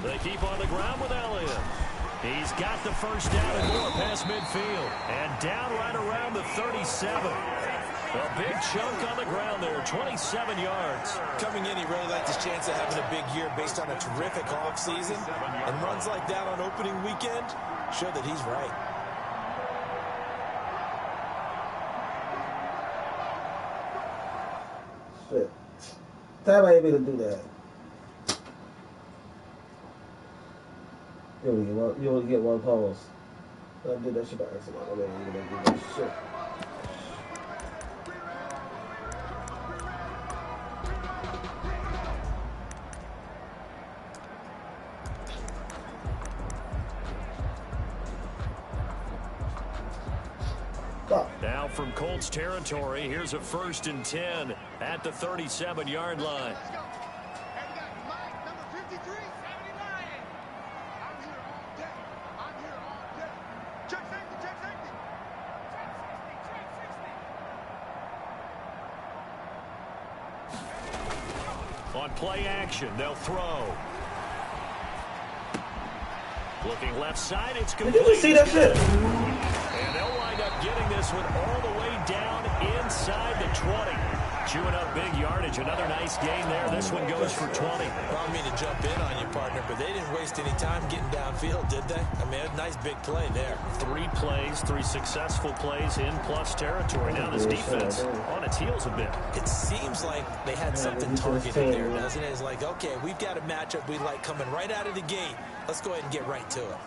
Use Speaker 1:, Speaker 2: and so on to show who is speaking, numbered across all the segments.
Speaker 1: They keep on the ground with Elliott. He's got the first down and more past midfield. And down right around the 37. A big chunk on the ground there, 27 yards.
Speaker 2: Coming in, he really liked his chance of having a big year based on a terrific offseason. And runs like that on opening weekend show that he's right.
Speaker 3: Shit. Time I able to do that. You only get one pause. I did that shit by accident. I didn't even do that shit.
Speaker 1: Now from Colts territory, here's a 1st and 10 at the 37-yard line. On play action, they'll throw. Looking left side, it's complete.
Speaker 3: Did you see that shit?
Speaker 1: And they'll wind up getting this one all the way down inside the 20. Chewing up big yardage. Another nice gain there. This one goes for 20.
Speaker 2: I don't mean to jump in on you, partner, but they didn't waste any time getting downfield, did they? I mean, a nice big play there.
Speaker 1: 3 plays, 3 successful plays in plus territory. Now this defense on its heels a bit.
Speaker 2: It seems like they had something targeted there, doesn't it? It's like, okay, we've got a matchup we like coming right out of the gate. Let's go ahead and get right to it.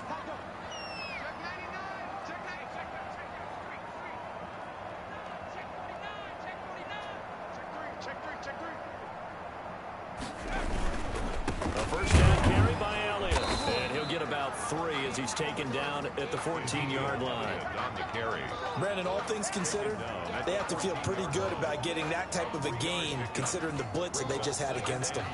Speaker 1: As he's taken down at the 14-yard line.
Speaker 2: Brandon, all things considered, they have to feel pretty good about getting that type of a gain, considering the blitz that they just had against them.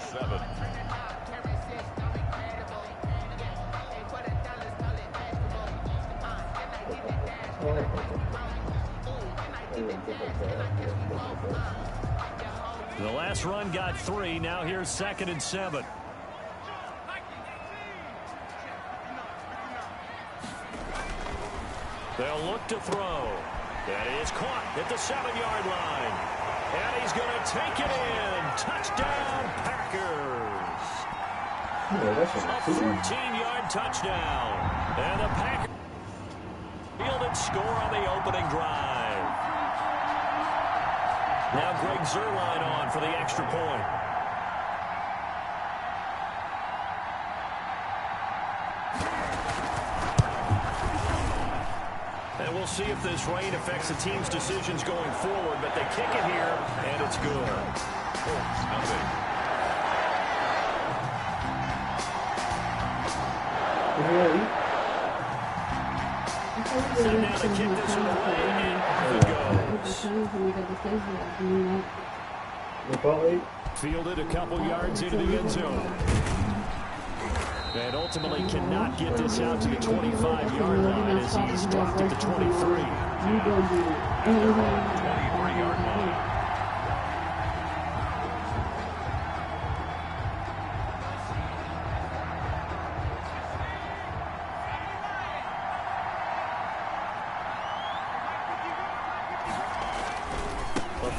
Speaker 1: The last run got 3. Now here's 2nd and 7. They'll look to throw. That is caught at the 7-yard line. And he's going to take it in. Touchdown, Packers. A 14-yard touchdown. And the Packers fielded score on the opening drive. Now Greg Zuerlein on for the extra point. And we'll see if this rain affects the team's decisions going forward, but they kick it here, and it's good. So now they kick this one away, and off it goes. Fielded a couple yards into the end zone. And ultimately cannot get this out to the 25-yard line as he's dropped at the 23. 23-yard line.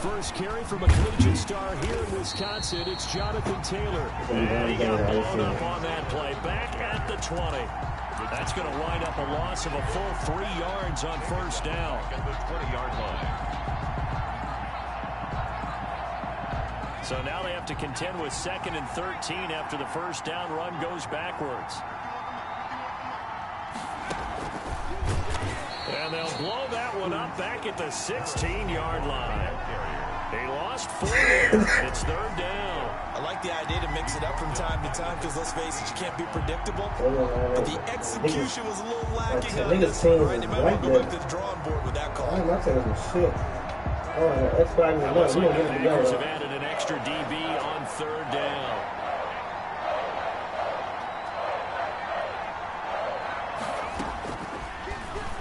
Speaker 1: First carry from a collegiate star here in Wisconsin. It's Jonathan Taylor. And he got blown up on that play. Back at the 20. That's going to wind up a loss of a full 3 yards on first down. At the 20-yard line. So now they have to contend with 2nd and 13 after the first down run goes backwards. And they'll blow that one up back at the 16-yard line. He lost 4 there. It's 3rd down.
Speaker 2: I like the idea to mix it up from time to time because, let's face it, you can't be predictable. But the execution was a little lacking on this one, right? They might want to go back to the drawing board with that call.
Speaker 3: I'm not saying shit. That's why I'm
Speaker 1: looks like the Packers have added an extra DB on 3rd down.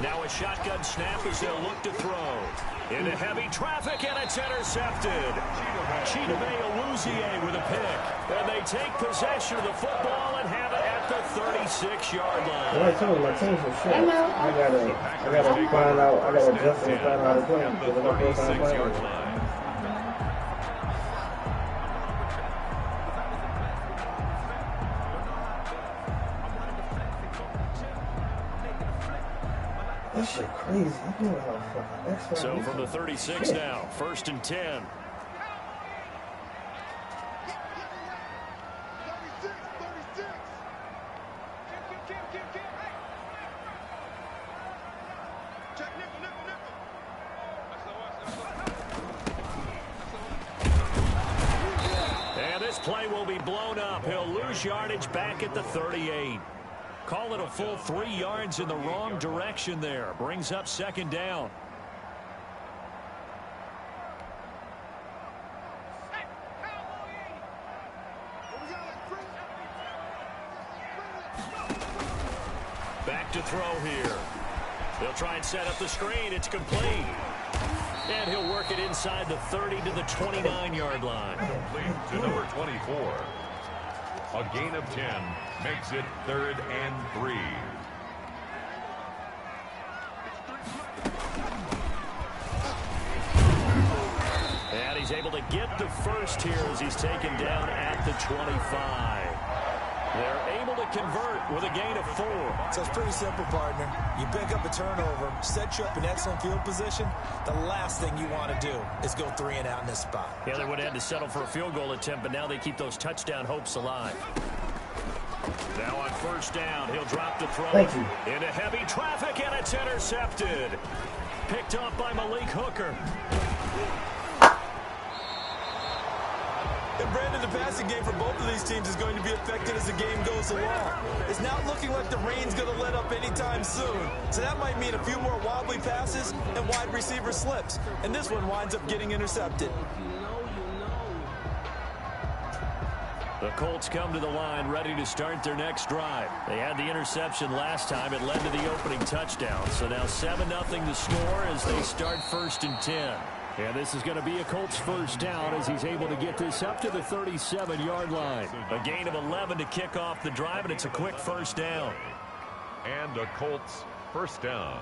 Speaker 1: Now a shotgun snap as they'll look to throw. Into heavy traffic, and it's intercepted. Chidobe Awuzie with a pick. And they take possession of the football and have it at the 36-yard line.
Speaker 3: Well, I told you, my team's for sure. I gotta find out, I gotta adjust and find out how to play. Because I'm first time playing. That shit crazy.
Speaker 1: So from the 36 now, 1st and 10. And this play will be blown up. He'll lose yardage back at the 38. Call it a full 3 yards in the wrong direction there. Brings up 2nd down. Back to throw here. They'll try and set up the screen. It's complete. And he'll work it inside the 30 to the 29-yard line.
Speaker 4: Complete to number 24. A gain of 10 makes it 3rd and 3.
Speaker 1: And he's able to get the first here as he's taken down at the 25. They're able to convert with a gain of 4.
Speaker 2: So it's pretty simple, partner. You pick up a turnover, set you up in excellent field position. The last thing you want to do is go 3 and out in this spot.
Speaker 1: Yeah, they would have had to settle for a field goal attempt, but now they keep those touchdown hopes alive. Now on 1st down, he'll drop the throw into heavy traffic, and it's intercepted. Picked off by Malik Hooker.
Speaker 2: And Brandon, the passing game for both of these teams is going to be affected as the game goes along. It's not looking like the rain's going to let up anytime soon. So that might mean a few more wobbly passes and wide receiver slips. And this one winds up getting intercepted.
Speaker 1: The Colts come to the line ready to start their next drive. They had the interception last time. It led to the opening touchdown. So now 7-0 the score as they start 1st and 10. And this is going to be a Colts 1st down as he's able to get this up to the 37-yard line. A gain of 11 to kick off the drive, and it's a quick 1st down.
Speaker 4: And a Colts 1st down.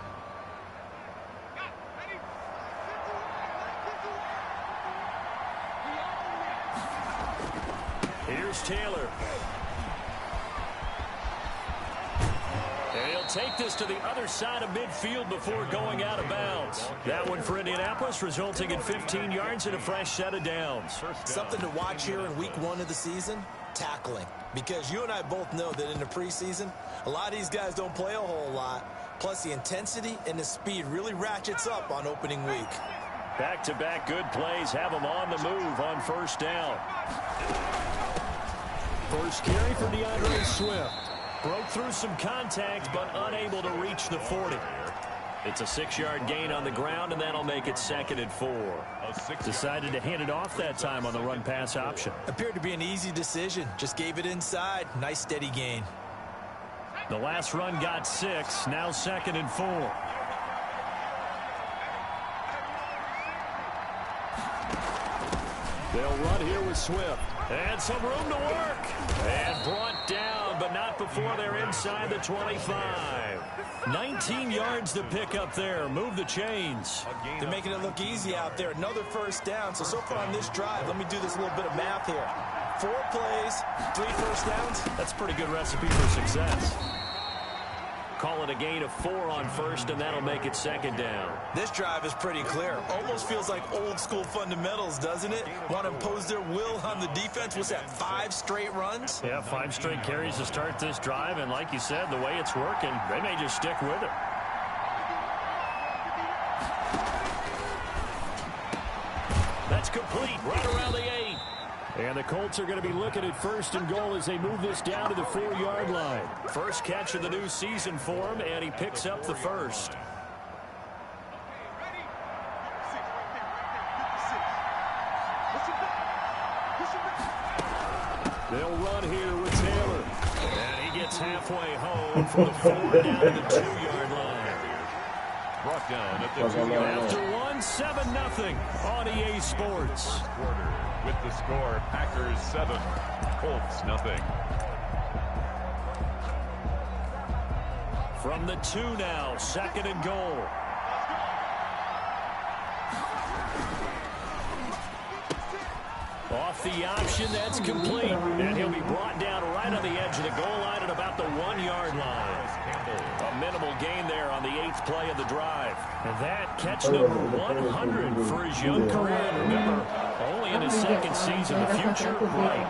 Speaker 1: Here's Taylor. And he'll take this to the other side of midfield before going out of bounds. That one for Indianapolis, resulting in 15 yards and a fresh set of downs.
Speaker 2: Something to watch here in week 1 of the season, tackling. Because you and I both know that in the preseason, a lot of these guys don't play a whole lot. Plus the intensity and the speed really ratchets up on opening week.
Speaker 1: Back-to-back good plays have them on the move on 1st down. First carry for DeAndre Swift. Broke through some contact, but unable to reach the 40. It's a 6-yard gain on the ground, and that'll make it 2nd and 4. Decided to hand it off that time on the run-pass option.
Speaker 2: Appeared to be an easy decision. Just gave it inside. Nice, steady gain.
Speaker 1: The last run got 6. Now 2nd and 4. They'll run here with Swift. And some room to work. And brought down, but not before they're inside the 25. 19 yards to pick up there. Move the chains.
Speaker 2: They're making it look easy out there. Another 1st down. So far on this drive, let me do this little bit of math here. 4 plays, 3 1st downs.
Speaker 1: That's a pretty good recipe for success. Call it a gain of 4 on 1st, and that'll make it 2nd down.
Speaker 2: This drive is pretty clear. Almost feels like old school fundamentals, doesn't it? Want to impose their will on the defense. What's that, 5 straight runs?
Speaker 1: Yeah, 5 straight carries to start this drive, and like you said, the way it's working, they may just stick with it. That's complete, right around the 8. And the Colts are going to be looking at 1st and goal as they move this down to the 4-yard line. First catch of the new season for him, and he picks up the first. They'll run here with Taylor. And he gets halfway home from the 4 down to the 2-yard line.
Speaker 4: brought down at the 2-yard line.
Speaker 1: After one, 7-0 on EA Sports.
Speaker 4: Quarter with the score, Packers 7, Colts 0.
Speaker 1: From the 2 now, 2nd and goal. Off the option, that's complete. And he'll be brought down right on the edge of the goal line at about the 1-yard line. A minimal gain there on the 8th play of the drive. And that catch number 100 for his young career. And remember, only in his 2nd season. The future bright.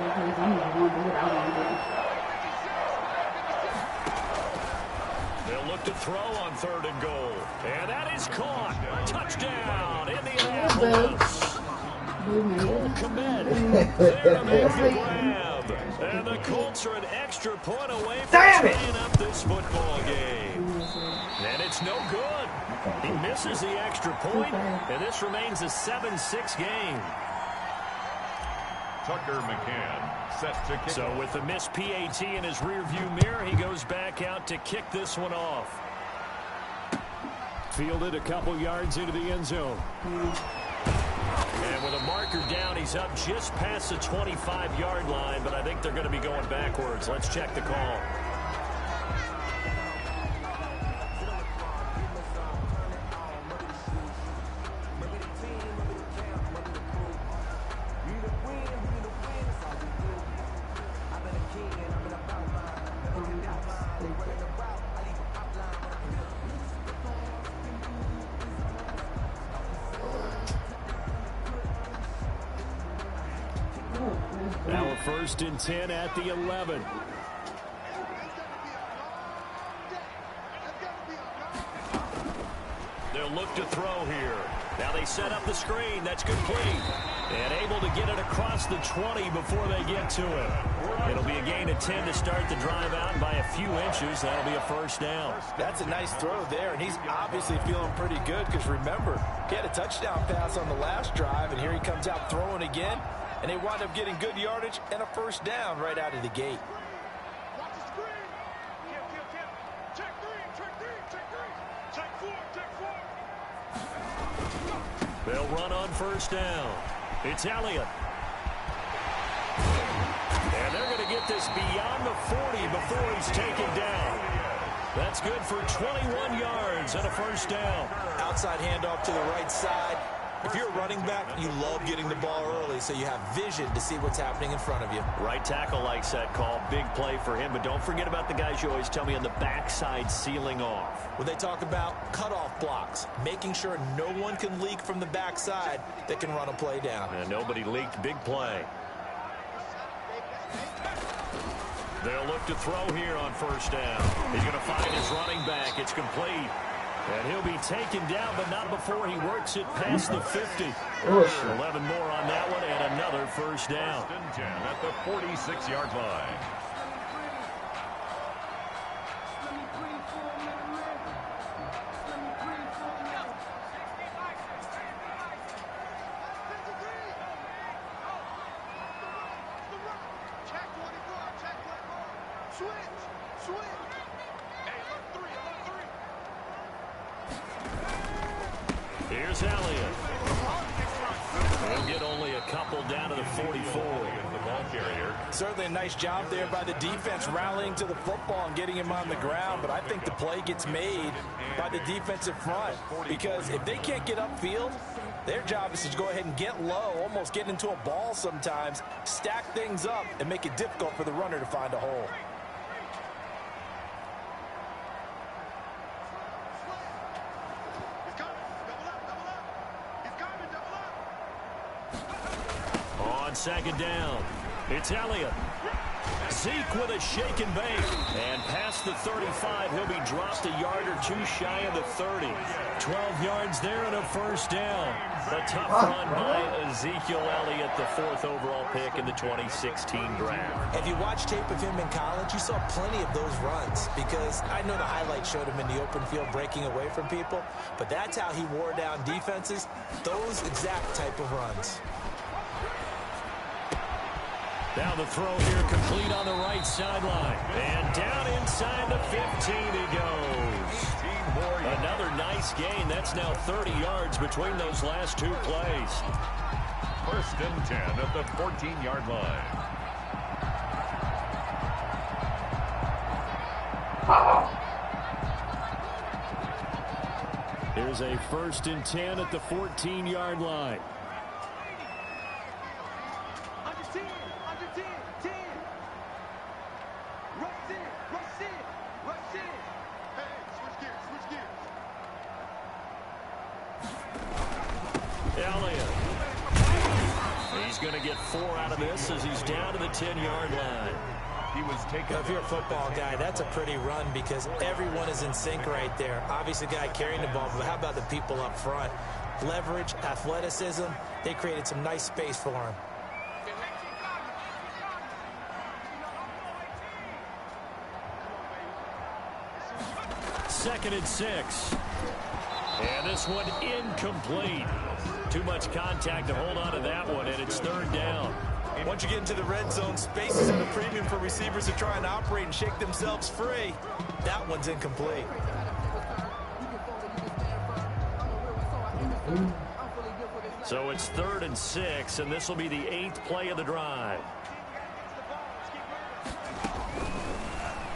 Speaker 1: They'll look to throw on 3rd and goal. And that is caught. Touchdown, Indianapolis. Cole Kmet there to make the grab. And the Colts are an extra point away from tying up this football game. And it's no good. He misses the extra point, and this remains a 7-6 game.
Speaker 4: Tucker McCann set to kick.
Speaker 1: So with the missed PAT in his rearview mirror, he goes back out to kick this one off. Fielded a couple yards into the end zone. And with a marker down, he's up just past the 25-yard line, but I think they're going to be going backwards. Let's check the call. Now a 1st and 10 at the 11. They'll look to throw here. Now they set up the screen. That's complete. And able to get it across the 20 before they get to it. It'll be a gain of 10 to start the drive out by a few inches. That'll be a 1st down.
Speaker 2: That's a nice throw there, and he's obviously feeling pretty good because remember, he had a touchdown pass on the last drive, and here he comes out throwing again. And they wind up getting good yardage and a 1st down right out of the gate.
Speaker 5: Watch the screen. Check 3. Check 4.
Speaker 1: They'll run on 1st down. It's Elliott. And they're going to get this beyond the 40 before he's taken down. That's good for 21 yards and a 1st down.
Speaker 2: Outside handoff to the right side. If you're a running back, you love getting the ball early so you have vision to see what's happening in front of you.
Speaker 1: Right tackle likes that call. Big play for him. But don't forget about the guys you always tell me on the backside sealing off.
Speaker 2: When they talk about cutoff blocks, making sure no one can leak from the backside that can run a play down.
Speaker 1: And nobody leaked. Big play. They'll look to throw here on 1st down. He's going to find his running back. It's complete. And he'll be taken down, but not before he works it past the 50. 11 more on that one, and another 1st down.
Speaker 4: 10 at the 46-yard line.
Speaker 1: Here's Elliott. He'll get only a couple down to the 44.
Speaker 4: The ball carrier.
Speaker 2: Certainly a nice job there by the defense rallying to the football and getting him on the ground, but I think the play gets made by the defensive front because if they can't get upfield, their job is to go ahead and get low, almost get into a ball sometimes, stack things up, and make it difficult for the runner to find a hole.
Speaker 1: On 2nd down, it's Elliott. Zeke with a shake and bake. And past the 35, he'll be dropped a yard or two shy of the 30. 12 yards there and a 1st down. A tough run by Ezekiel Elliott, the 4th overall pick in the 2016 draft.
Speaker 2: If you watch tape of him in college, you saw plenty of those runs because I know the highlights showed him in the open field breaking away from people, but that's how he wore down defenses, those exact type of runs.
Speaker 1: Now the throw here complete on the right sideline. And down inside the 15 he goes.
Speaker 4: 18 more
Speaker 1: Another nice gain. That's now 30 yards between those last two plays.
Speaker 4: 1st and 10 at the 14-yard line.
Speaker 1: Here's a 1st and 10 at the 14-yard line.
Speaker 5: Under 10, under 10, 10. Rush in, rush in, rush in. Hey, switch gears, switch gears.
Speaker 1: Elliott. He's going to get 4 out of this as he's down to the 10-yard line.
Speaker 4: He was taken.
Speaker 2: If you're a football guy, that's a pretty run because everyone is in sync right there. Obviously, the guy carrying the ball, but how about the people up front? Leverage, athleticism, they created some nice space for him.
Speaker 1: 2nd and 6. And this one incomplete. Too much contact to hold on to that one, and it's 3rd down.
Speaker 2: Once you get into the red zone, space is at a premium for receivers to try and operate and shake themselves free. That one's incomplete.
Speaker 1: So it's 3rd and 6, and this will be the 8th play of the drive.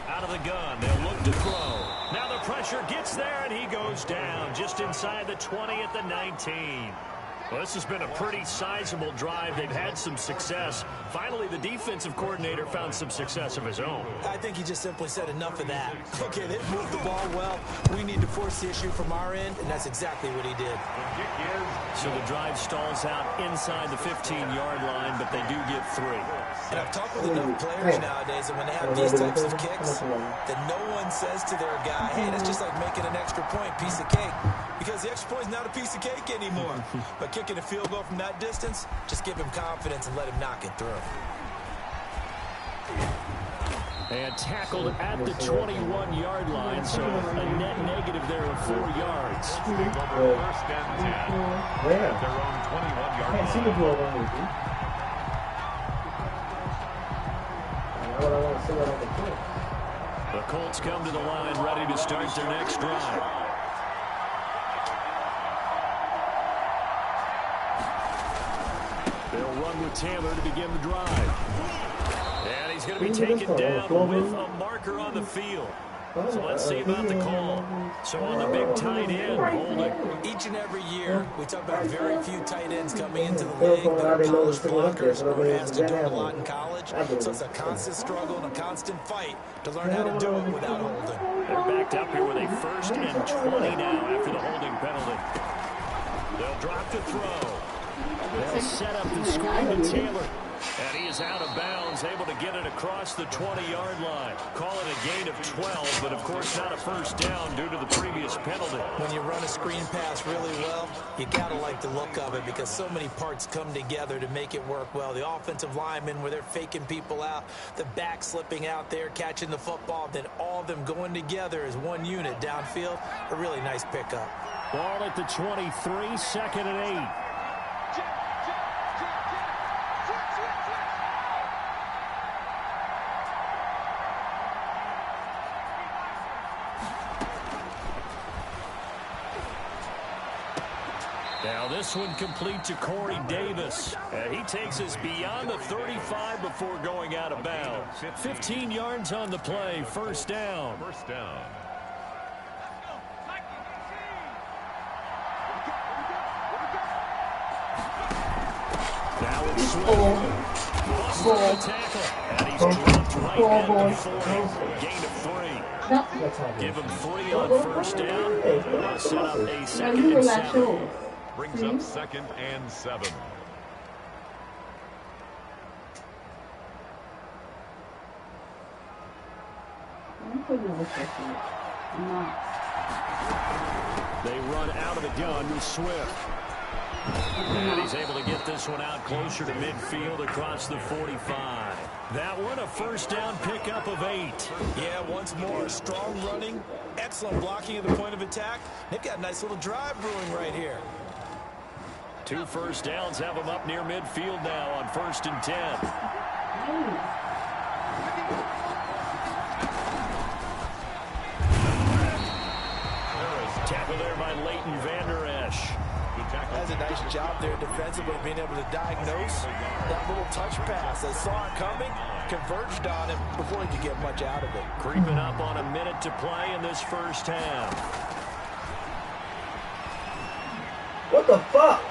Speaker 1: Out of the gun, they'll look to throw. Now the pressure gets there, and he goes down just inside the 20 at the 19. Well, this has been a pretty sizable drive. They've had some success. Finally, the defensive coordinator found some success of his own.
Speaker 2: I think he just simply said enough of that. Okay, they moved the ball well. We need to force the issue from our end, and that's exactly what he did.
Speaker 1: So the drive stalls out inside the 15-yard line, but they do get 3.
Speaker 2: And I've talked with enough players nowadays, and when they have these types of kicks, that no one says to their guy, hey, that's just like making an extra point, piece of cake. Because the extra point is not a piece of cake anymore. But kicking a field goal from that distance, just give him confidence and let him knock it through.
Speaker 1: And tackled at the 21-yard line, so a net negative there of 4 yards.
Speaker 4: 1st and 10 at their own 21-yard line.
Speaker 1: The Colts come to the line ready to start their next drive. They'll run with Taylor to begin the drive. And he's going to be taken down with a marker on the field. So let's see about the call. So on the big tight end, holding.
Speaker 2: Each and every year, we talk about very few tight ends coming into the league that are polished blockers or has to do it a lot in college. So it's a constant struggle and a constant fight to learn how to do it without holding.
Speaker 1: They're backed up here with a 1st and 20 now after the holding penalty. They'll drop to throw. They'll set up the screen to Taylor. And he is out of bounds, able to get it across the 20-yard line. Call it a gain of 12, but of course not a 1st down due to the previous penalty.
Speaker 2: When you run a screen pass really well, you got to like the look of it because so many parts come together to make it work well. The offensive linemen where they're faking people out, the back slipping out there, catching the football, then all of them going together as one unit downfield. A really nice pickup.
Speaker 1: Ball at the 23, 2nd and 8. Now this one complete to Corey Davis. He takes us beyond the 35 before going out of bounds. 15 yards on the play, 1st down.
Speaker 4: 1st down.
Speaker 1: Now it's Swift. Tackle. And he's dropped right at the 40. Gain of 3. Give him 3 on 1st down. They'll set up a 2nd and 7.
Speaker 4: Brings up 2nd and 7.
Speaker 1: They run out of the gun with Swift. And he's able to get this one out closer to midfield across the 45. That one, a 1st down pickup of 8.
Speaker 2: Yeah, once more, strong running, excellent blocking at the point of attack. They've got a nice little drive brewing right here.
Speaker 1: 2 1st downs have them up near midfield now on 1st and 10. Tackle there by Leighton Vander Esch.
Speaker 2: That's a nice job there defensively, being able to diagnose that little touch pass. They saw it coming, converged on him before he could get much out of it.
Speaker 1: Creeping up on a minute to play in this first half.
Speaker 3: What the fuck?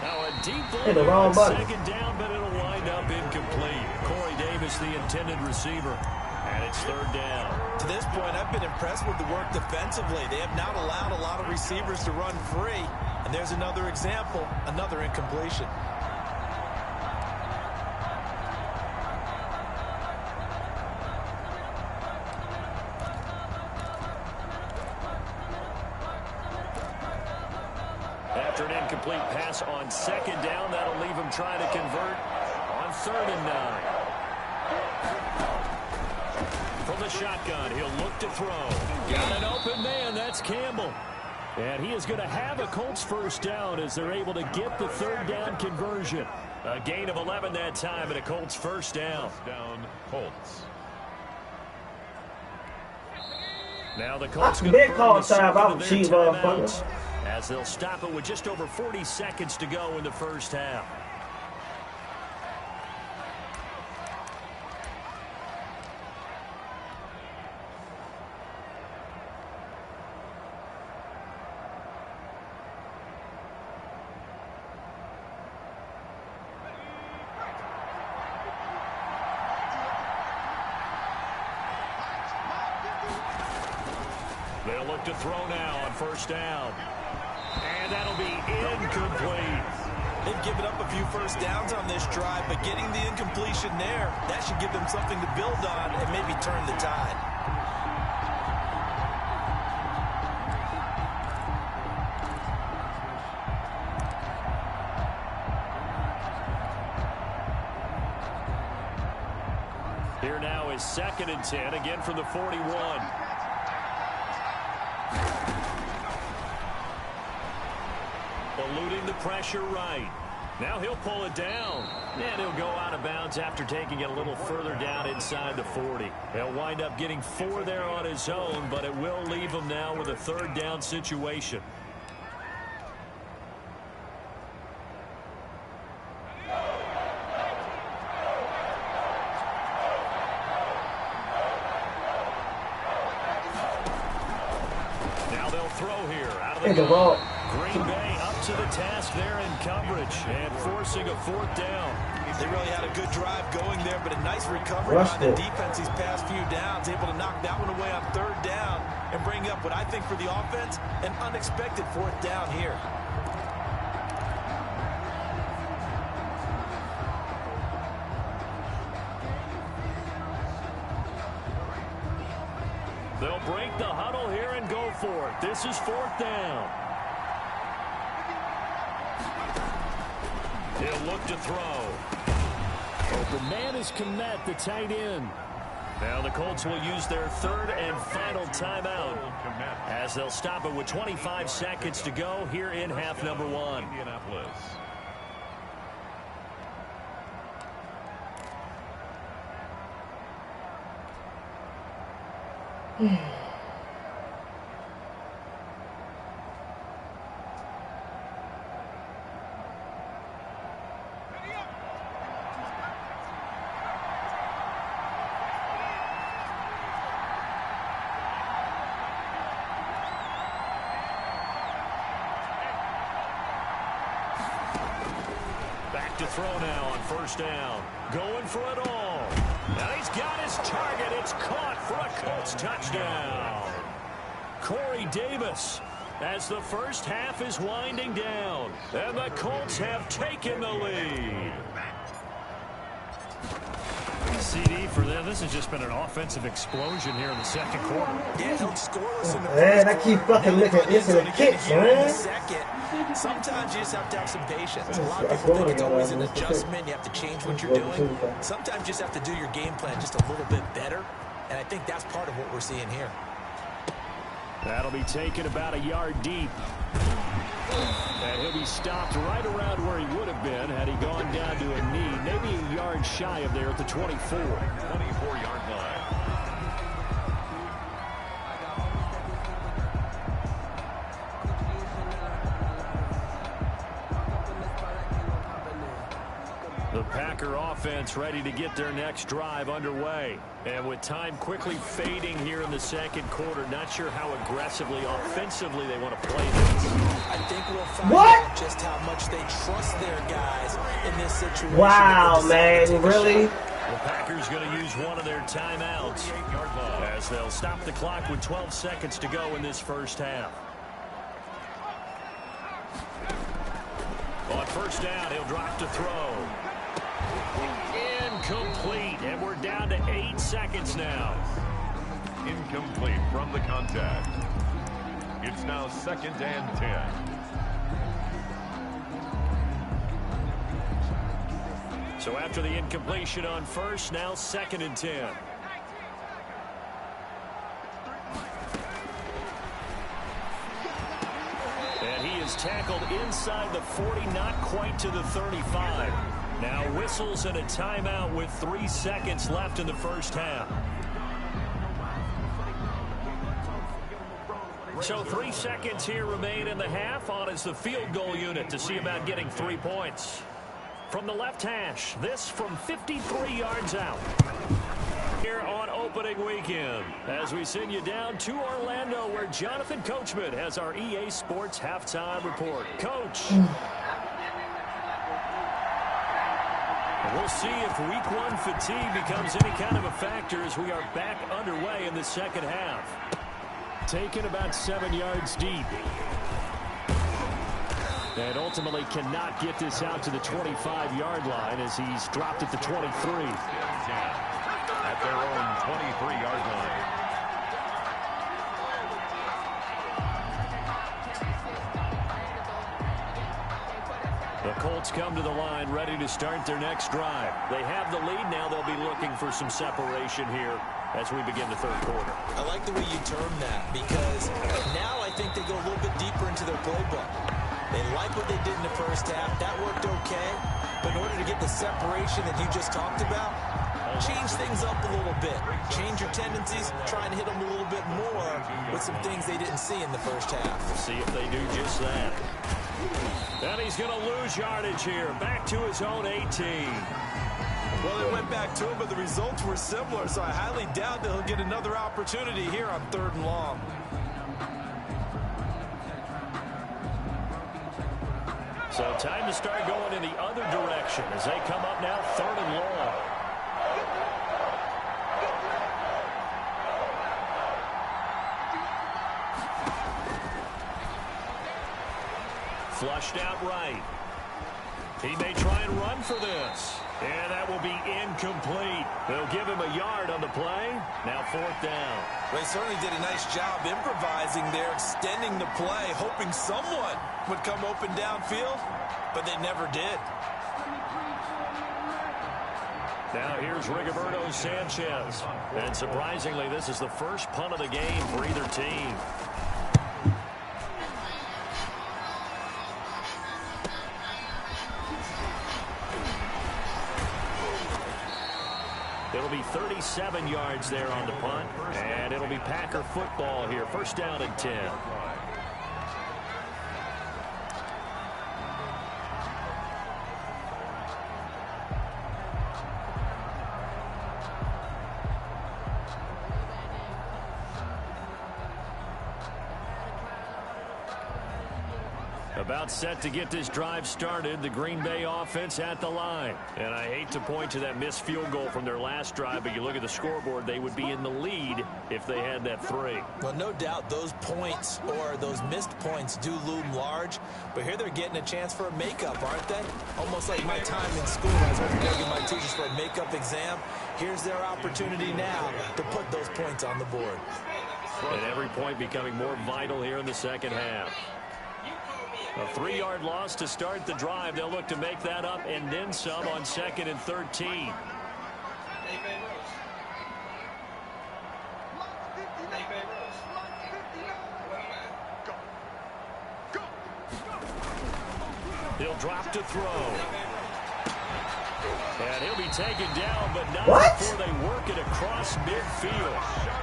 Speaker 1: Now a deep
Speaker 3: Hit the
Speaker 1: ball
Speaker 3: wrong
Speaker 1: on
Speaker 3: button.
Speaker 1: second down, but it'll wind up incomplete. Corey Davis, the intended receiver. And it's third down.
Speaker 2: To this point, I've been impressed with the work defensively. They have not allowed a lot of receivers to run free. And there's another example, another incompletion.
Speaker 1: After an incomplete pass on second down, that'll leave him trying to convert on 3rd and 9. From the shotgun, he'll look to throw. Got an open man, that's Campbell. And he is going to have a Colts first down as they're able to get the 3rd down conversion. A gain of 11 that time and a Colts first down.
Speaker 4: Colts.
Speaker 1: Now the Colts going
Speaker 3: Big
Speaker 1: to
Speaker 3: call
Speaker 1: burn the
Speaker 3: time,
Speaker 1: second
Speaker 3: I'm
Speaker 1: of their
Speaker 3: cheap,
Speaker 1: timeouts
Speaker 3: motherfucker.
Speaker 1: as they'll stop it with just over 40 seconds to go in the first half. They'll look to throw now on first down. And that'll be incomplete.
Speaker 2: They've given up a few first downs on this drive, but getting the incompletion there, that should give them something to build on and maybe turn the tide.
Speaker 1: Here now is 2nd and 10, again from the 41. Eluding the pressure right. Now he'll pull it down. And he'll go out of bounds after taking it a little further down inside the 40. He'll wind up getting 4 there on his own, but it will leave him now with a 3rd down situation. Now they'll throw here out of the gun. Green Bay up to the task there in coverage and forcing a 4th down.
Speaker 2: They really had a good drive going there, but a nice recovery by the defense these past few downs, able to knock that one away on 3rd down and bring up what I think for the offense, an unexpected 4th down here.
Speaker 1: They'll break the huddle here and go for it. This is 4th down. He'll look to throw. Open man is Kmet, the tight end. Now the Colts will use their 3rd and final timeout as they'll stop it with 25 seconds to go here in half number 1.
Speaker 4: Indianapolis.
Speaker 1: Back to throw now on first down. Going for it all. Now he's got his target. It's caught for a Colts touchdown. Corey Davis as the first half is winding down. And the Colts have taken the lead. CD for them. This has just been an offensive explosion here in the second quarter.
Speaker 2: Yeah, held scoreless in the
Speaker 3: Man, I keep fucking looking at this in the kicks, man.
Speaker 2: Sometimes you just have to have some patience. A lot of people think it's always an adjustment. You have to change what you're doing. Sometimes you just have to do your game plan just a little bit better. And I think that's part of what we're seeing here.
Speaker 1: That'll be taken about a yard deep. And he'll be stopped right around where he would have been had he gone down to a knee. Maybe a yard shy of there at the 24.
Speaker 4: 24-yard line.
Speaker 1: Packer offense ready to get their next drive underway. And with time quickly fading here in the second quarter, not sure how aggressively, offensively they want to play this.
Speaker 2: I think we'll find out just how much they trust their guys in this situation.
Speaker 3: Wow, man, really?
Speaker 1: The Packers going to use one of their timeouts as they'll stop the clock with 12 seconds to go in this first half. On first down, he'll drop to throw. Incomplete, and we're down to 8 seconds now.
Speaker 4: Incomplete from the contact. It's now 2nd and 10.
Speaker 1: So after the incompletion on first, now 2nd and 10. And he is tackled inside the 40, not quite to the 35. Now whistles and a timeout with 3 seconds left in the first half. So 3 seconds here remain in the half. On is the field goal unit to see about getting 3 points. From the left hash, this from 53 yards out. Here on opening weekend, as we send you down to Orlando, where Jonathan Coachman has our EA Sports halftime report. Coach. We'll see if week 1 fatigue becomes any kind of a factor as we are back underway in the second half. Taken about 7 yards deep. And ultimately cannot get this out to the 25-yard line as he's dropped at the 23.
Speaker 4: At their own 23-yard line.
Speaker 1: The Colts come to the line ready to start their next drive. They have the lead now. They'll be looking for some separation here as we begin the third quarter.
Speaker 2: I like the way you term that because now I think they go a little bit deeper into their playbook. They like what they did in the first half. That worked okay. But in order to get the separation that you just talked about, change things up a little bit. Change your tendencies. Try and hit them a little bit more with some things they didn't see in the first half.
Speaker 1: We'll see if they do just that. And he's going to lose yardage here. Back to his own 18.
Speaker 2: Well, they went back to him, but the results were similar, so I highly doubt that he'll get another opportunity here on 3rd and long.
Speaker 1: So time to start going in the other direction as they come up now 3rd and long. Flushed out right. He may try and run for this. And that will be incomplete. They'll give him a yard on the play. Now 4th down.
Speaker 2: They certainly did a nice job improvising there, extending the play, hoping someone would come open downfield, but they never did.
Speaker 1: Now here's Rigoberto Sanchez. And surprisingly, this is the first punt of the game for either team. It'll be 37 yards there on the punt, and it'll be Packer football here. 1st down and 10. About set to get this drive started. The Green Bay offense at the line. And I hate to point to that missed field goal from their last drive, but you look at the scoreboard, they would be in the lead if they had that 3.
Speaker 2: Well, no doubt those points or those missed points do loom large, but here they're getting a chance for a makeup, aren't they? Almost like my time in school. I was begging my teachers for a makeup exam. Here's their opportunity now to put those points on the board.
Speaker 1: And every point becoming more vital here in the second half. A 3-yard loss to start the drive. They'll look to make that up and then some on 2nd and 13. He'll drop to throw. And he'll be taken down, but not before they work it across midfield.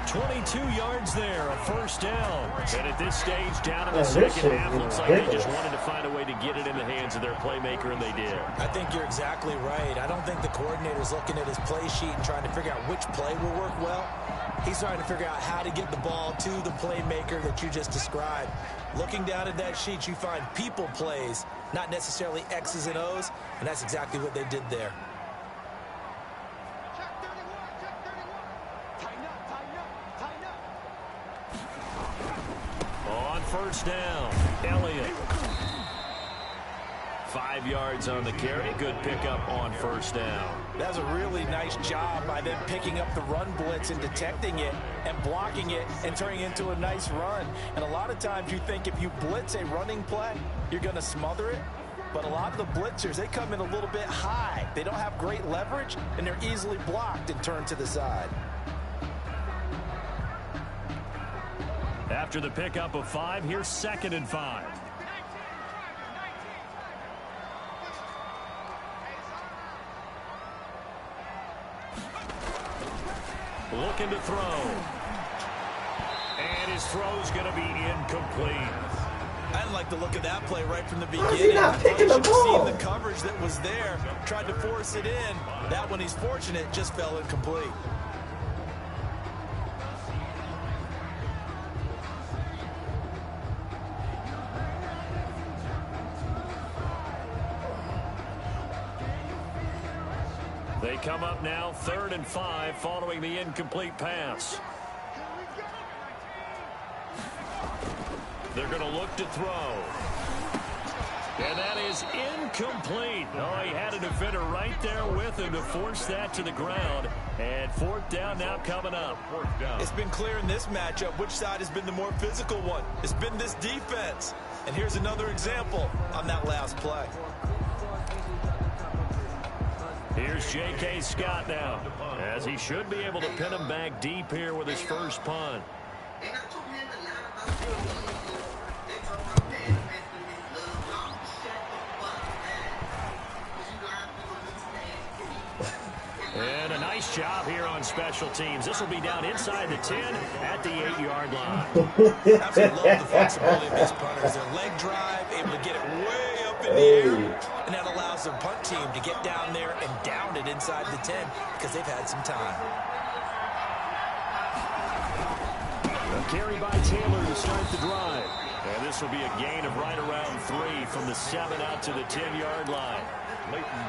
Speaker 1: 22 yards there, a first down. And at this stage, down in the second half, looks like they just wanted to find a way to get it in the hands of their playmaker, and they did.
Speaker 2: I think you're exactly right. I don't think the coordinator's looking at his play sheet and trying to figure out which play will work well. He's trying to figure out how to get the ball to the playmaker that you just described. Looking down at that sheet, you find people plays, not necessarily X's and O's, and that's exactly what they did there.
Speaker 1: On first down, Elliott. 5 yards on the carry. Good pickup on first down.
Speaker 2: That's a really nice job by them picking up the run blitz and detecting it and blocking it and turning it into a nice run. And a lot of times you think if you blitz a running play, you're going to smother it. But a lot of the blitzers, they come in a little bit high. They don't have great leverage, and they're easily blocked and turned to the side.
Speaker 1: After the pickup of 5, here's 2nd and 5. Looking to throw. And his throw's going to be incomplete.
Speaker 2: I like the look of that play right from the beginning.
Speaker 3: Why is he not picking the ball?
Speaker 2: Seen the coverage that was there, tried to force it in. That one, he's fortunate, just fell incomplete.
Speaker 1: They come up now 3rd and 5 following the incomplete pass. They're going to look to throw. And that is incomplete. Oh, he had a defender right there with him to force that to the ground. And 4th down now coming up. 4th down.
Speaker 2: It's been clear in this matchup which side has been the more physical one. It's been this defense. And here's another example on that last play.
Speaker 1: Here's J.K. Scott now, as he should be able to pin him back deep here with his first punt. And a nice job here on special teams. This will be down inside the 10 at the 8-yard line.
Speaker 2: Absolutely love the flexibility of these punters. Their leg drive, able to get it way up in the air. And that allows their punt team to get down there and down it inside the 10 because they've had some time.
Speaker 1: A carry by Taylor to start the drive. And this will be a gain of right around 3 from the 7 out to the 10-yard line.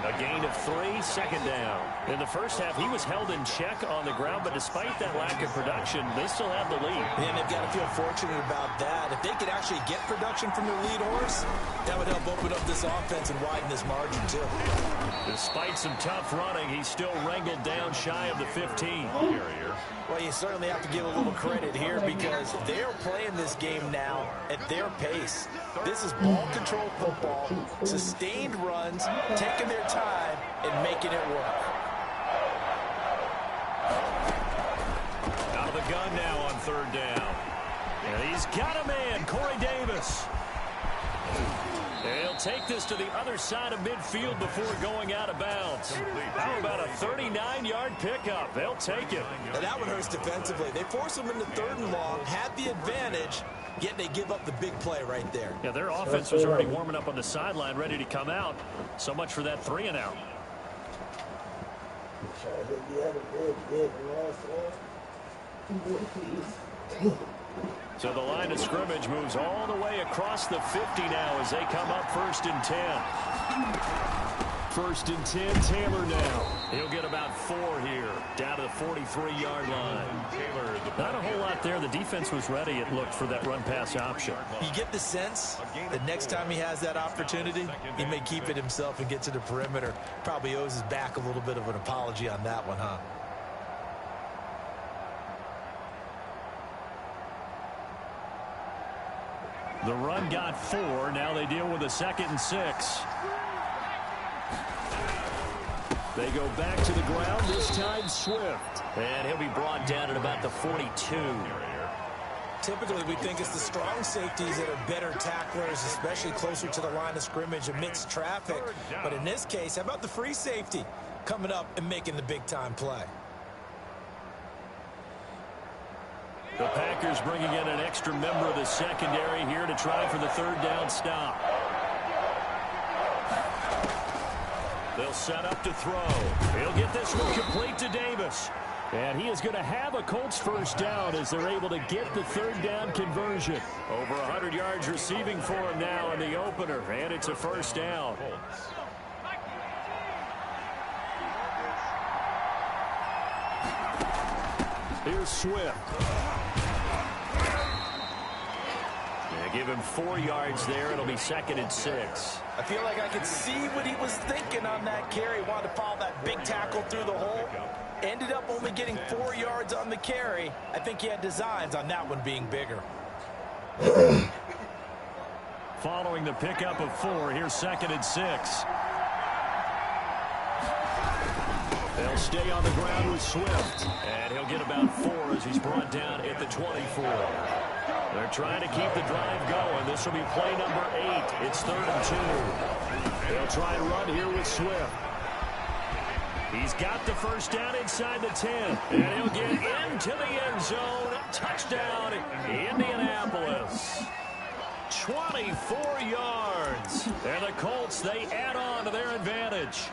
Speaker 1: A gain of 3, 2nd down. In the first half, he was held in check on the ground, but despite that lack of production, they still have the lead.
Speaker 2: And they've got to feel fortunate about that. If they could actually get production from their lead horse, that would help open up this offense and widen this margin, too.
Speaker 1: Despite some tough running, he's still wrangled down shy of the 15.
Speaker 2: Well, you certainly have to give a little credit here because they're playing this game now at their pace. This is ball control football, sustained runs, taking their time and making it work.
Speaker 1: Out of the gun now on 3rd down. And he's got a man, Corey Davis. They'll take this to the other side of midfield before going out of bounds. How about a 39-yard pickup? They'll take it.
Speaker 2: And that one hurts defensively. They force them into 3rd and long, had the advantage, yet they give up the big play right there.
Speaker 1: Yeah, their offense was already warming up on the sideline, ready to come out. So much for that 3 and out. So the line of scrimmage moves all the way across the 50 now as they come up 1st and 10. 1st and 10, Taylor now. He'll get about 4 here, down to the 43-yard line. Not a whole lot there. The defense was ready, it looked, for that run-pass option.
Speaker 2: You get the sense that next time he has that opportunity, he may keep it himself and get to the perimeter. Probably owes his back a little bit of an apology on that one, huh?
Speaker 1: The run got 4. Now they deal with a 2nd and 6. They go back to the ground, this time Swift. And he'll be brought down at about the 42.
Speaker 2: Typically, we think it's the strong safeties that are better tacklers, especially closer to the line of scrimmage amidst traffic. But in this case, how about the free safety? coming up and making the big-time play.
Speaker 1: The Packers bringing in an extra member of the secondary here to try for the third down stop. They'll set up to throw. He'll get this one complete to Davis. And he is going to have a Colts first down as they're able to get the third down conversion. Over 100 yards receiving for him now in the opener. And it's a first down. Here's Swift. Give him 4 yards there. It'll be 2nd and 6.
Speaker 2: I feel like I could see what he was thinking on that carry. Wanted to follow that big tackle through the hole. Ended up only getting 4 yards on the carry. I think he had designs on that one being bigger.
Speaker 1: Following the pickup of 4, here's 2nd and 6. They'll stay on the ground with Swift. And he'll get about 4 as he's brought down at the 24. They're trying to keep the drive going. This will be play number 8. It's 3rd and 2. They'll try and run here with Swift. He's got the first down inside the 10. And he'll get into the end zone. Touchdown, Indianapolis. 24 yards. And the Colts, they add on to their advantage.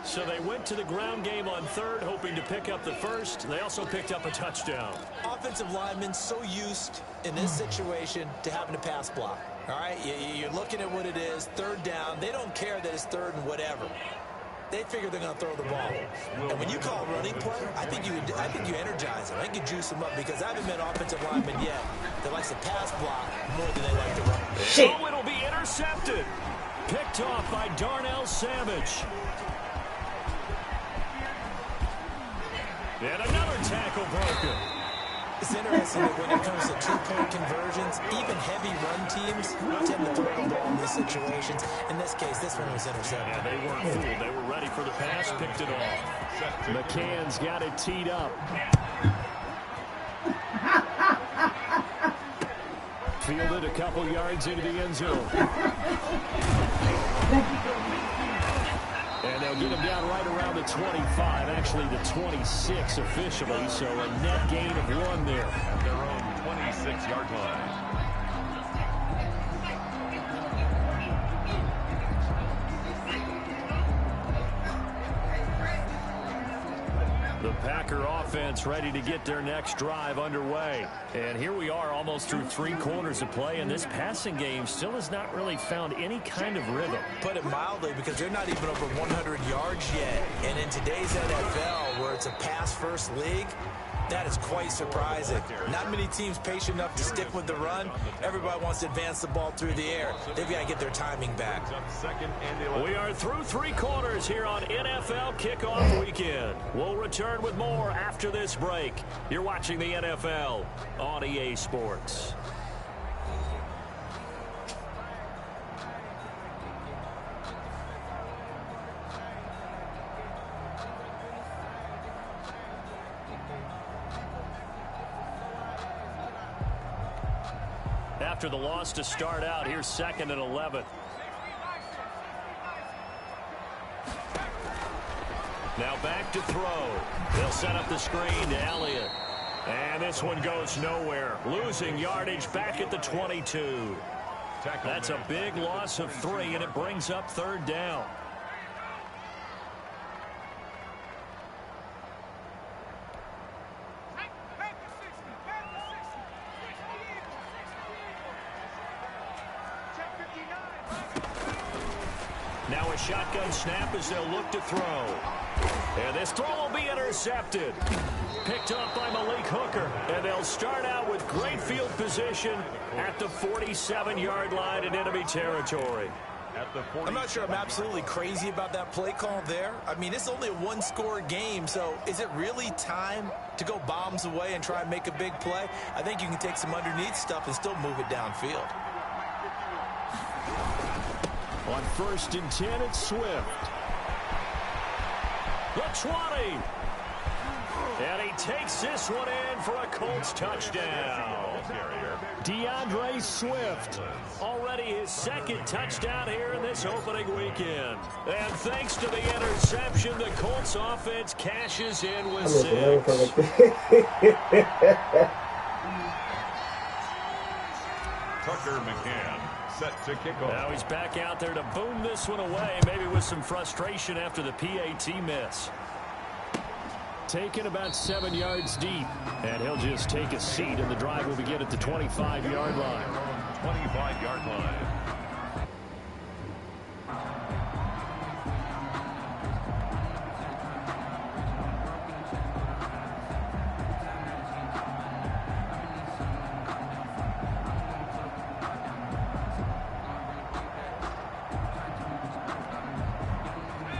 Speaker 1: So they went to the ground game on 3rd, hoping to pick up the first. They also picked up a touchdown.
Speaker 2: Offensive linemen so used in this situation to having to pass block. All right, you're looking at what it is, 3rd down. They don't care that it's 3rd and whatever. They figure they're going to throw the ball. And when you call running play, I think you energize them. I think you juice them up because I haven't met offensive linemen yet that likes to pass block more than they like to run.
Speaker 1: Oh, it'll be intercepted. Picked off by Darnell Savage. And another tackle broken.
Speaker 2: It's interesting that when it comes to two-point conversions, even heavy run teams tend to throw the ball in these situations. In this case, this one was intercepted.
Speaker 1: Yeah, they weren't fooled. They were ready for the pass, picked it off. McCann's got it teed up. Fielded a couple yards into the end zone. And they'll get him down right around the 25, actually the 26 officially, so a net gain of 1 there.
Speaker 4: At their own 26-yard line.
Speaker 1: The Packer offense ready to get their next drive underway. And here we are almost through 3 quarters of play, and this passing game still has not really found any kind of rhythm.
Speaker 2: Put it mildly, because they're not even over 100 yards yet. And in today's NFL, where it's a pass-first league, that is quite surprising. Not many teams patient enough to stick with the run. Everybody wants to advance the ball through the air. They've got to get their timing back.
Speaker 1: We are through 3 quarters here on NFL Kickoff Weekend. We'll return with more after this break. You're watching the NFL on EA Sports. After the loss to start out, here's 2nd and 11. Now back to throw. They'll set up the screen to Elliott. And this one goes nowhere. Losing yardage back at the 22. That's a big loss of 3, and it brings up 3rd down. Now a shotgun snap as they'll look to throw. And this throw will be intercepted. Picked up by Malik Hooker. And they'll start out with great field position at the 47-yard line in enemy territory.
Speaker 2: I'm not sure I'm absolutely crazy about that play call there. I mean, it's only a 1-score game, so is it really time to go bombs away and try and make a big play? I think you can take some underneath stuff and still move it downfield.
Speaker 1: On 1st and 10, it's Swift. The 20. And he takes this one in for a Colts touchdown. DeAndre Swift. Already his second touchdown here in this opening weekend. And thanks to the interception, the Colts offense cashes in with 6.
Speaker 4: Tucker McCann set to kick off.
Speaker 1: Now he's back out there to boom this one away, maybe with some frustration after the PAT miss. Taken about 7 yards deep, and he'll just take a seat, and the drive will begin at the 25-yard line.
Speaker 4: 25-yard line.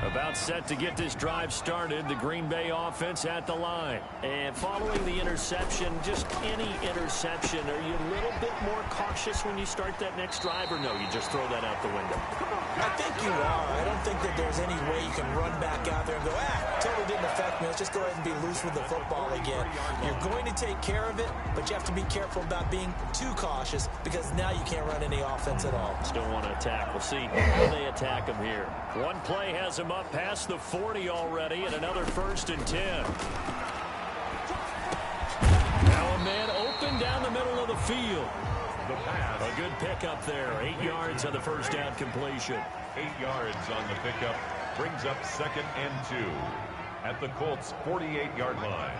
Speaker 1: About set to get this drive started, the Green Bay offense at the line. And following the interception, just any interception, are you a little bit more cautious when you start that next drive, or no, you just throw that out the window?
Speaker 2: I think you are. I don't think that there's any way you can run back out there and go, totally didn't affect me. Let's just go ahead and be loose with the football again. You're going to take care of it, but you have to be careful about being too cautious because now you can't run any offense at all.
Speaker 1: Still want to attack. We'll see how they attack him here. One play has him up past the 40 already, and another 1st and 10. Now a man open down the middle of the field.
Speaker 4: The pass.
Speaker 1: A good pickup there. 8 yards on the first down completion.
Speaker 4: 8 yards on the pickup. Brings up 2nd and 2 at the Colts' 48-yard line.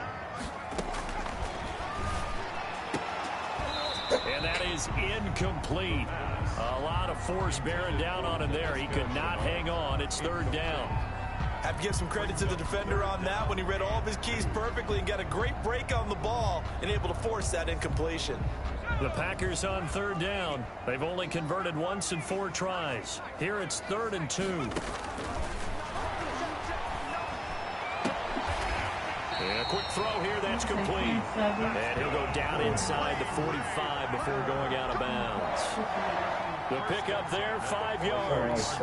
Speaker 1: And that is incomplete. A lot of force bearing down on him there. He could not hang on. It's 3rd down.
Speaker 2: Have to give some credit to the defender on that when he read all of his keys perfectly and got a great break on the ball and able to force that incompletion.
Speaker 1: The Packers on 3rd down. They've only converted once in 4 tries. Here it's 3rd and 2. And a quick throw here, that's complete. And he'll go down inside the 45 before going out of bounds. The pickup there, 5 yards.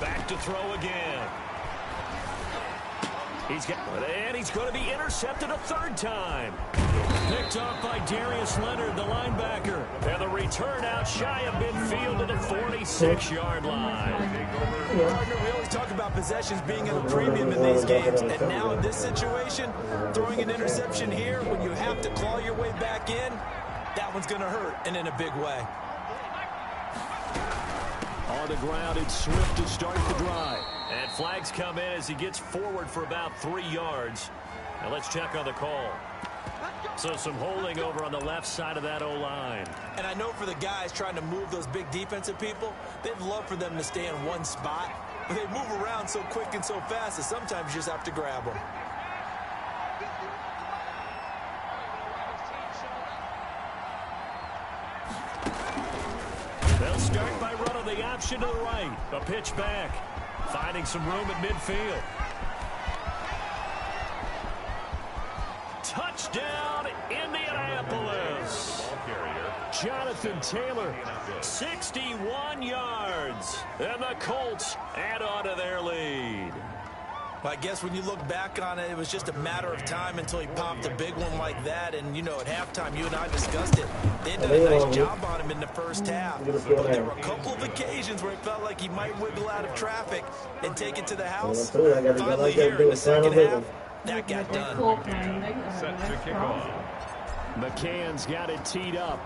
Speaker 1: Back to throw again. He's going to be intercepted a 3rd time. Picked off by Darius Leonard, the linebacker. And the return out shy of midfield to the 46-yard line.
Speaker 2: Partner, we always talk about possessions being at a premium in these games. And now in this situation, throwing an interception here when you have to claw your way back in, that one's going to hurt, and in a big way.
Speaker 1: On the ground, it's Swift to start the drive. And flags come in as he gets forward for about 3 yards. Now let's check on the call. So some holding over on the left side of that O-line.
Speaker 2: And I know for the guys trying to move those big defensive people, they'd love for them to stay in one spot. But they move around so quick and so fast that sometimes you just have to grab them.
Speaker 1: They'll start by running the option to the right. A pitch back. Finding some room at midfield. Touchdown, Indianapolis. Jonathan Taylor, 61 yards. And the Colts add on to their lead.
Speaker 2: Well, I guess when you look back on it, it was just a matter of time until he popped a big one like that. And, you know, at halftime, you and I discussed it. They had done a nice job on him in the first half. But there were a couple of occasions where it felt like he might wiggle out of traffic and take it to the house. Finally here in the second half, that got done.
Speaker 4: Set to kick off.
Speaker 1: McCann's got it teed up.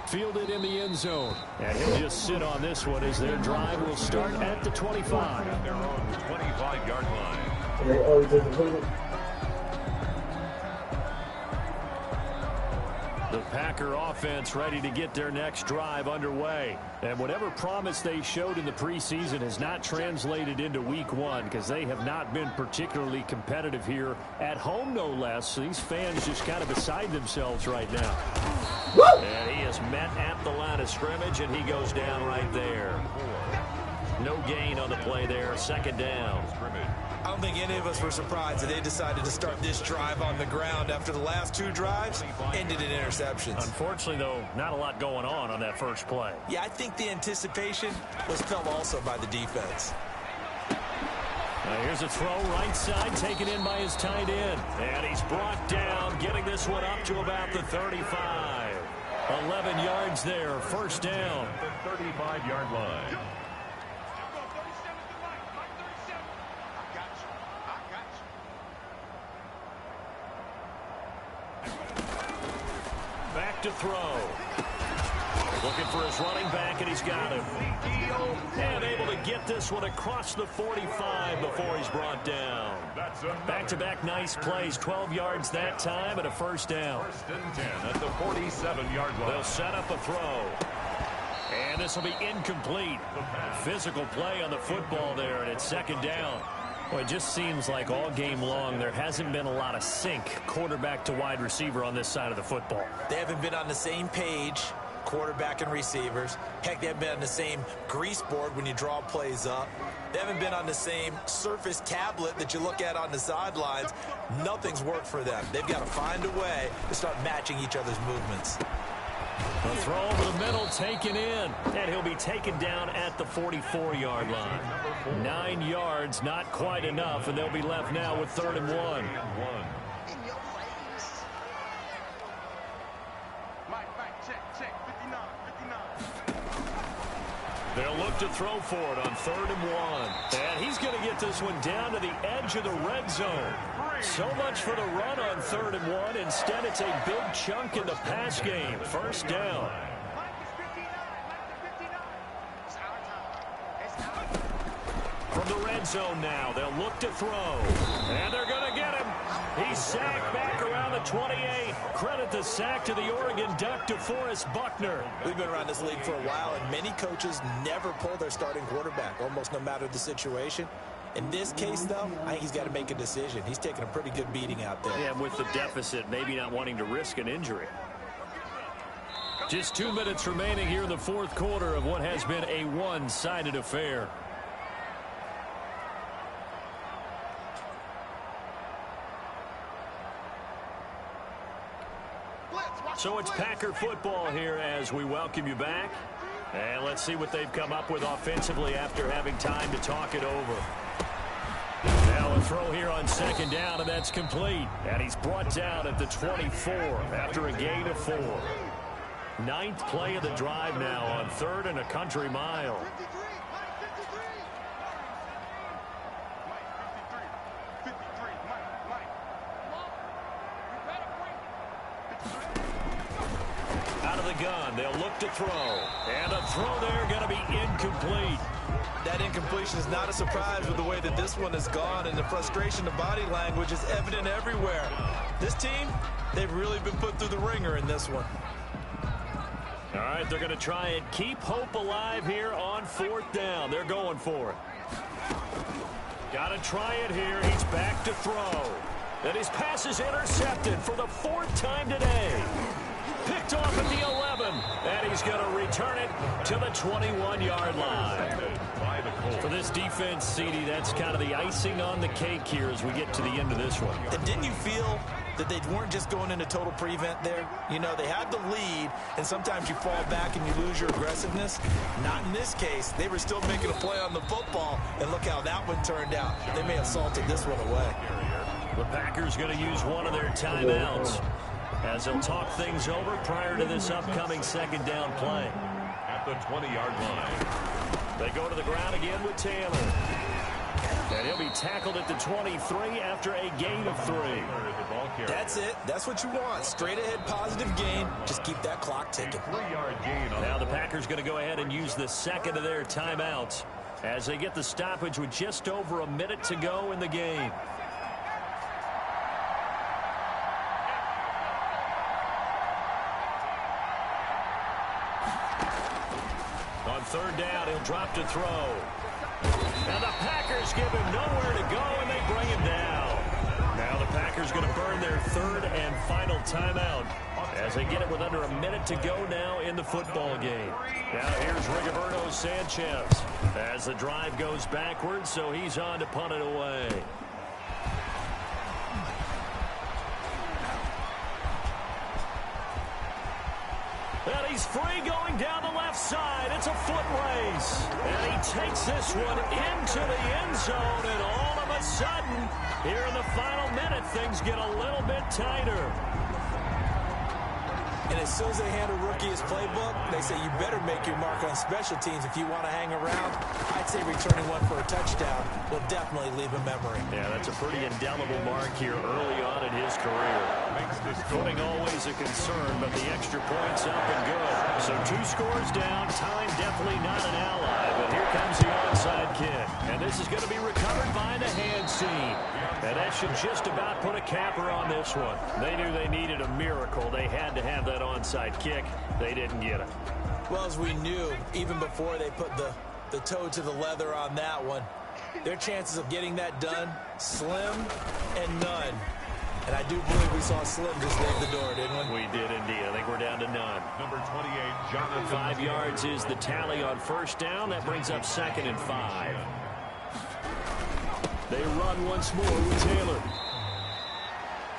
Speaker 1: Fielded in the end zone. And he'll just sit on this one as their drive will start at the 25.
Speaker 4: At their own 25-yard line.
Speaker 1: The Packer offense ready to get their next drive underway. And whatever promise they showed in the preseason has not translated into week 1 because they have not been particularly competitive here at home, no less. These fans just kind of beside themselves right now. And he is met at the line of scrimmage, and he goes down right there. No gain on the play there. Second down.
Speaker 2: I don't think any of us were surprised that they decided to start this drive on the ground after the last 2 drives ended in interceptions.
Speaker 1: Unfortunately, though, not a lot going on that first play.
Speaker 2: Yeah, I think the anticipation was felt also by the defense.
Speaker 1: Here's a throw right side, taken in by his tight end. And he's brought down, getting this one up to about the 35. 11 yards there, first down.
Speaker 4: The 35-yard line.
Speaker 1: Back to throw. Looking for his running back, and he's got him. And able to get this one across the 45 before he's brought down. Back-to-back nice plays, 12 yards that time, and a first down.
Speaker 4: First and 10 at the 47-yard line.
Speaker 1: They'll set up a throw. And this will be incomplete. Physical play on the football there, and it's second down. Well, it just seems like all game long there hasn't been a lot of sync quarterback to wide receiver on this side of the football.
Speaker 2: They haven't been on the same page, quarterback and receivers. Heck, they haven't been on the same grease board when you draw plays up. They haven't been on the same surface tablet that you look at on the sidelines. Nothing's worked for them. They've got to find a way to start matching each other's movements.
Speaker 1: A throw over the middle, taken in, and he'll be taken down at the 44-yard line. 9 yards, not quite enough, and they'll be left now with 3rd and 1. They'll look to throw for it on 3rd and 1. And he's going to get this one down to the edge of the red zone. So much for the run on 3rd and 1. Instead, it's a big chunk in the pass game. First down. From the red zone now, they'll look to throw. And they're going to get him. He's sacked back around the 28. Credit the sack to the Oregon Duck, DeForest Buckner.
Speaker 2: We've been around this league for a while, and many coaches never pull their starting quarterback, almost no matter the situation. In this case, though, I think he's got to make a decision. He's taking a pretty good beating out there.
Speaker 1: Yeah, with the deficit, maybe not wanting to risk an injury. Just 2 minutes remaining here in the fourth quarter of what has been a one-sided affair. So it's Packer football here as we welcome you back. And let's see what they've come up with offensively after having time to talk it over. Now a throw here on second down, and that's complete. And he's brought down at the 24 after a gain of 4. 9th play of the drive now on 3rd and a country mile. Out of the gun, they'll look to throw. And a throw there going to be incomplete.
Speaker 2: That incompletion is not a surprise with the way that this one has gone, and the frustration of body language is evident everywhere. This team, they've really been put through the ringer in this one.
Speaker 1: All right, they're going to try and keep hope alive here on 4th down. They're going for it. Got to try it here. He's back to throw. And his pass is intercepted for the 4th time today. Picked off at the 11, and he's going to return it to the 21-yard line. For this defense, CD, that's kind of the icing on the cake here as we get to the end of this one.
Speaker 2: And didn't you feel that they weren't just going into total prevent there? You know, they had the lead, and sometimes you fall back and you lose your aggressiveness. Not in this case. They were still making a play on the football, and look how that one turned out. They may have salted this one away.
Speaker 1: The Packers going to use one of their timeouts as they'll talk things over prior to this upcoming second down play.
Speaker 4: At the 20-yard line.
Speaker 1: They go to the ground again with Taylor. And he'll be tackled at the 23 after a gain of 3.
Speaker 2: That's it. That's what you want. Straight ahead positive gain. Just keep that clock ticking.
Speaker 4: 3-yard gain.
Speaker 1: Now the Packers going to go ahead and use the second of their timeouts as they get the stoppage with just over a minute to go in the game. On 3rd down, he'll drop to throw. And the Packers give him nowhere to go, and they bring him down. Now the Packers going to burn their 3rd and final timeout. as they get it with under a minute to go now in the football game. Now here's Rigoberto Sanchez as the drive goes backwards, so he's on to punt it away. And he's free going down the left side. It's a foot race. And he takes this one into the end zone. And all of a sudden, here in the final minute, things get a little bit tighter.
Speaker 2: And as soon as they hand a rookie his playbook, they say you better make your mark on special teams if you want to hang around. I'd say returning one for a touchdown will definitely leave a memory.
Speaker 1: Yeah, that's a pretty indelible mark here early on in his career. Footing always a concern, but the extra point's up and good. So 2 scores down, time definitely not an ally, but here comes the onside kick. And this is going to be recovered by the hands team. And that should just about put a capper on this one. They knew they needed a miracle. They had to have that onside kick. They didn't get it.
Speaker 2: Well, as we knew, even before they put the toe to the leather on that one, their chances of getting that done, slim and none. And I do believe we saw Slim just leave the door, didn't we?
Speaker 1: We did indeed. I think we're down to none.
Speaker 4: Number 28, Jonathan.
Speaker 1: 5 yards is the tally on first down. That brings up 2nd and 5. They run once more with Taylor.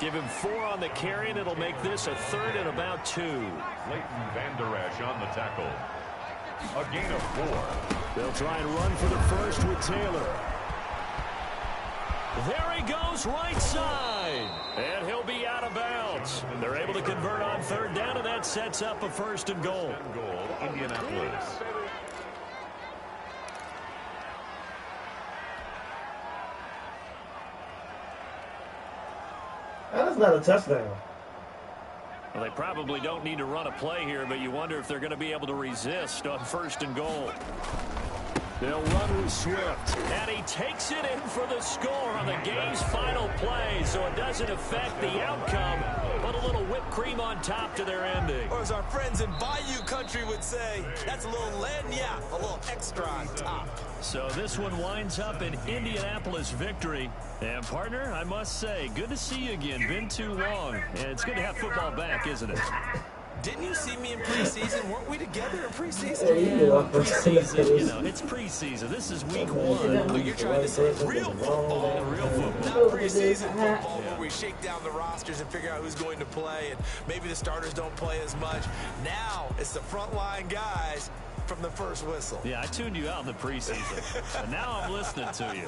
Speaker 1: Give him 4 on the carry, and it'll make this a 3rd and about 2.
Speaker 4: Leighton Vander Esch on the tackle. A gain of 4.
Speaker 1: They'll try and run for the first with Taylor. There he goes, right side. And he'll be out of bounds. They're able to convert on 3rd down, and that sets up a 1st and goal.
Speaker 4: Indianapolis.
Speaker 3: That's not a touchdown.
Speaker 1: Well, they probably don't need to run a play here, but you wonder if they're going to be able to resist on 1st and goal. They'll run with Swift. And he takes it in for the score on the game's final play, so it doesn't affect the outcome, but a little whipped cream on top to their ending.
Speaker 2: Or as our friends in Bayou Country would say, that's a little lagniappe, a little extra on top.
Speaker 1: So this one winds up an Indianapolis victory. And, partner, I must say, good to see you again. Been too long. And it's good to have football back, isn't it?
Speaker 2: Didn't you see me in preseason? Weren't we together in preseason?
Speaker 1: Yeah, preseason, you know, it's preseason. This is week 1.
Speaker 2: So you're trying to say real football.
Speaker 1: Real football.
Speaker 2: Not preseason football where we shake down the rosters and figure out who's going to play, and maybe the starters don't play as much. Now it's the frontline guys from the first whistle.
Speaker 1: Yeah, I tuned you out in the preseason. And now I'm listening to you.